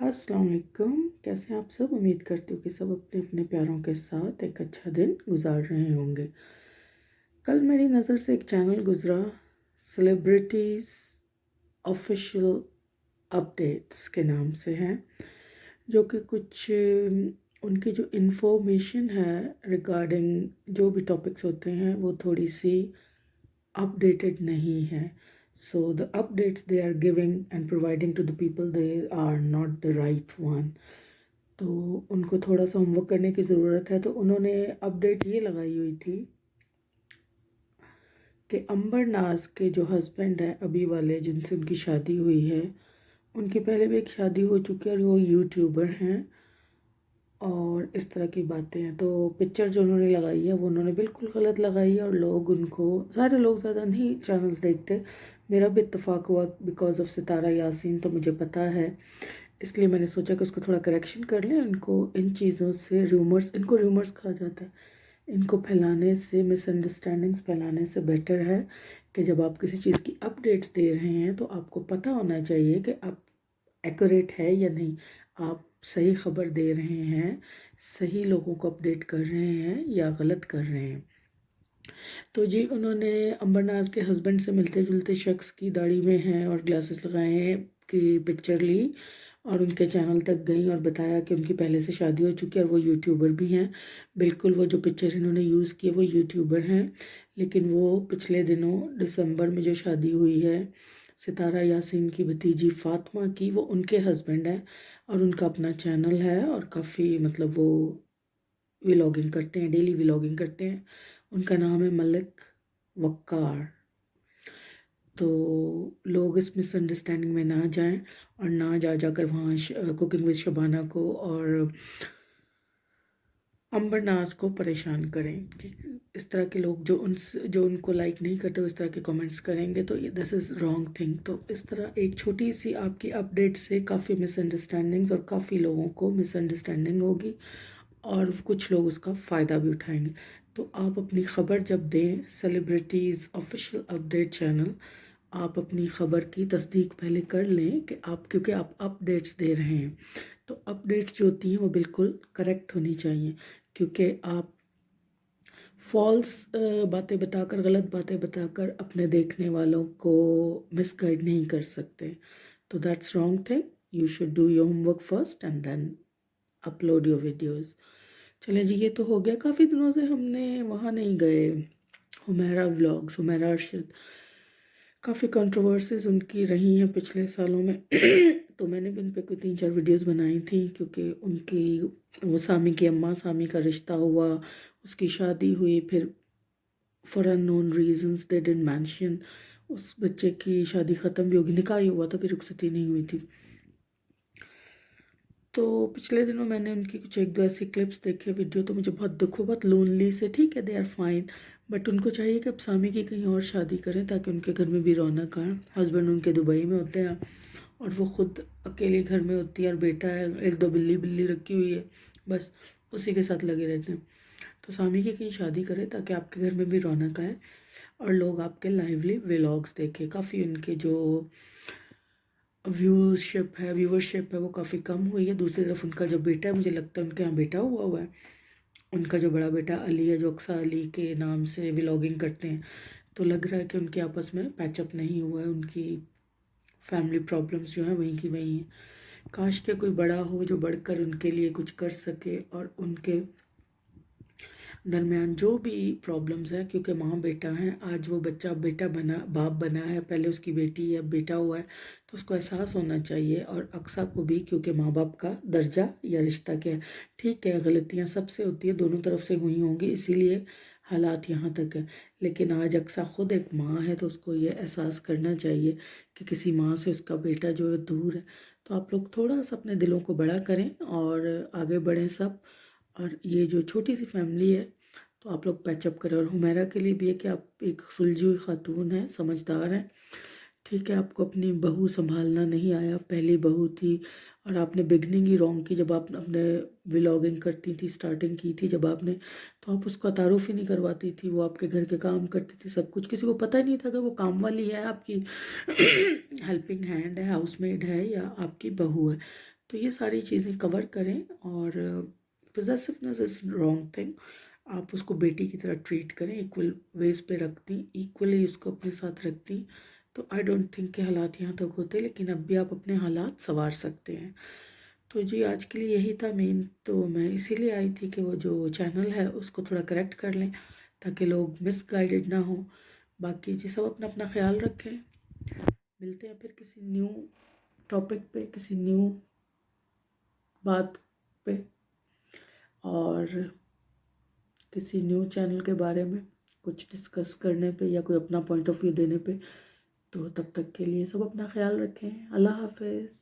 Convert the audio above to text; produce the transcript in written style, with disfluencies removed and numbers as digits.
अस्सलाम वालेकुम। कैसे हैं आप सब? उम्मीद करती हूँ कि सब अपने अपने प्यारों के साथ एक अच्छा दिन गुजार रहे होंगे। कल मेरी नज़र से एक चैनल गुजरा, सेलिब्रिटीज़ ऑफिशियल अपडेट्स के नाम से है, जो कि कुछ उनकी जो इन्फॉर्मेशन है रिगार्डिंग जो भी टॉपिक्स होते हैं वो थोड़ी सी updated नहीं है. So the updates they are giving and providing to the people, they are not the right one. तो उनको थोड़ा सा होमवर्क करने की ज़रूरत है. तो उन्होंने अपडेट ये लगाई हुई थी कि अंबर नाज के जो हस्बैंड है अभी वाले, जिनसे उनकी शादी हुई है, उनकी पहले भी एक शादी हो चुकी है और वो यूट्यूबर हैं और इस तरह की बातें हैं. तो पिक्चर जो उन्होंने लगाई है वो उन्होंने बिल्कुल गलत लगाई है और लोग उनको, सारे लोग ज़्यादा नहीं चैनल्स देखते, मेरा भी इत्तेफाक हुआ बिकॉज ऑफ सितारा यासीन, तो मुझे पता है, इसलिए मैंने सोचा कि उसको थोड़ा करेक्शन कर लें. इनको इन चीज़ों से रूमर्स, इनको रूमर्स कहा जाता है, इनको फैलाने से, मिसअंडरस्टैंडिंग्स फैलाने से बेटर है कि जब आप किसी चीज़ की अपडेट्स दे रहे हैं तो आपको पता होना चाहिए कि आप एक्यूरेट है या नहीं, आप सही खबर दे रहे हैं, सही लोगों को अपडेट कर रहे हैं या गलत कर रहे हैं. तो जी, उन्होंने अंबरनाज के हस्बैंड से मिलते जुलते शख्स की दाढ़ी में हैं और ग्लासेस लगाए हैं की पिक्चर ली और उनके चैनल तक गई और बताया कि उनकी पहले से शादी हो चुकी है और वो यूट्यूबर भी हैं. बिल्कुल वो जो पिक्चर इन्होंने यूज़ की है वो यूट्यूबर हैं, लेकिन वो पिछले दिनों दिसंबर में जो शादी हुई है सितारा यासीन की भतीजी फातिमा की, वो उनके हस्बैंड हैं और उनका अपना चैनल है और काफ़ी मतलब वो व्लॉगिंग करते हैं, डेली व्लॉगिंग करते हैं. उनका नाम है मलिक वक्कार. तो लोग इस मिसअंडरस्टैंडिंग में ना जाएं और ना जाकर वहाँ कुकिंग विद शबाना को और अंबरनाज को परेशान करें कि इस तरह के लोग जो उनको लाइक नहीं करते वो इस तरह के कमेंट्स करेंगे, तो दिस इज़ रॉन्ग थिंग. तो इस तरह एक छोटी सी आपकी अपडेट से काफ़ी मिसअंडरस्टैंडिंग्स और काफ़ी लोगों को मिसअंडरस्टैंडिंग होगी और कुछ लोग उसका फ़ायदा भी उठाएंगे. तो आप अपनी ख़बर जब दें, सेलिब्रिटीज़ ऑफिशियल अपडेट चैनल, आप अपनी ख़बर की तस्दीक पहले कर लें कि आप, क्योंकि आप अपडेट्स दे रहे हैं तो अपडेट्स जो होती हैं वो बिल्कुल करेक्ट होनी चाहिए, क्योंकि आप फॉल्स बातें बताकर, गलत बातें बताकर अपने देखने वालों को मिसगाइड नहीं कर सकते. तो that's wrong thing. You should do your homework first and then upload your videos. चलें जी, ये तो हो गया. काफ़ी दिनों से हमने वहाँ नहीं गए, हुमैरा व्लॉग्स, हुमैरा अरशद, काफ़ी कंट्रोवर्सीज उनकी रही हैं पिछले सालों में. तो मैंने भी उन पर कोई 3-4 वीडियोस बनाई थी, क्योंकि उनकी, वो सामी की अम्मा, सामी का रिश्ता हुआ, उसकी शादी हुई, फिर for unknown reasons they didn't mention, उस बच्चे की शादी ख़त्म भी होगी, निकाह ही हुआ था, फिर रुखसती नहीं हुई थी. तो पिछले दिनों मैंने उनकी कुछ 1-2 ऐसी क्लिप्स देखे, वीडियो, तो मुझे बहुत दुख हुआ, बहुत लोनली से. ठीक है, दे आर फाइन, बट उनको चाहिए कि अब सामी की कहीं और शादी करें ताकि उनके घर में भी रौनक आए. हस्बैंड उनके दुबई में होते हैं और वो ख़ुद अकेले घर में होती है और बेटा है, 1-2 बिल्ली रखी हुई है, बस उसी के साथ लगे रहते हैं. तो सामी की कहीं शादी करें ताकि आपके घर में भी रौनक आए और लोग आपके लाइवली व्लॉग्स देखें. काफ़ी उनके जो व्यूअरशिप है वो काफ़ी कम हुई है. दूसरी तरफ उनका जो बेटा है, मुझे लगता है उनके यहाँ बेटा हुआ है, उनका जो बड़ा बेटा अली है, जो अक्सा अली के नाम से व्लॉगिंग करते हैं, तो लग रहा है कि उनके आपस में पैचअप नहीं हुआ है. उनकी फैमिली प्रॉब्लम्स जो हैं वहीं की वहीं हैं. काश के कोई बड़ा हो जो बढ़कर उनके लिए कुछ कर सके और उनके दरमियान जो भी प्रॉब्लम्स हैं, क्योंकि माँ बेटा हैं, आज वो बच्चा बेटा बना, बाप बना है, पहले उसकी बेटी है, बेटा हुआ है, तो उसको एहसास होना चाहिए, और अक्सा को भी, क्योंकि माँ बाप का दर्जा या रिश्ता क्या है. ठीक है, गलतियाँ सबसे होती है, दोनों तरफ से हुई होंगी, इसीलिए हालात यहाँ तक है. लेकिन आज अक्सा ख़ुद एक माँ है, तो उसको ये एहसास करना चाहिए कि किसी माँ से उसका बेटा जो है दूर है. तो आप लोग थोड़ा सा अपने दिलों को बड़ा करें और आगे बढ़ें सब. और ये जो छोटी सी फैमिली है तो आप लोग पैचअप करें. और हुमैरा के लिए भी है कि आप एक सुलझी हुई खातून हैं, समझदार हैं. ठीक है, आपको अपनी बहू संभालना नहीं आया, पहली बहू थी और आपने बिगनिंग ही रॉन्ग की. जब आप अपने व्लॉगिंग करती थी, स्टार्टिंग की थी जब आपने, तो आप उसका तारुफ ही नहीं करवाती थी. वो आपके घर के काम करती थी, सब कुछ, किसी को पता ही नहीं था कि वो काम वाली है, आपकी हेल्पिंग हैंड है, हाउसमेड है या आपकी बहू है. تو یہ ساری چیزیں کور کریں. اور پوزیسونیس از رانگ تھنگ. آپ اس کو بیٹی کی طرح ٹریٹ کریں، ایکول ویز پہ رکھ دیں، ایکولی اس کو اپنے ساتھ رکھ دیں. تو آئی ڈونٹ تھنک کہ حالات یہاں تک ہوتے، لیکن اب بھی آپ اپنے حالات سنوار سکتے ہیں. تو جی آج کے لیے یہی تھا مین. تو میں اسی لیے آئی تھی کہ وہ جو چینل ہے اس کو تھوڑا کریکٹ کر لیں تاکہ لوگ مس گائیڈڈ نہ ہوں. باقی جی سب اپنا اپنا خیال رکھیں. ملتے ہیں پھر کسی نیو ٹاپک پہ، کسی نیو بات پہ، اور کسی نیو چینل کے بارے میں کچھ ڈسکس کرنے پہ یا کوئی اپنا پوائنٹ آف ویو دینے پہ. تو تب تک کے لیے سب اپنا خیال رکھیں. اللہ حافظ.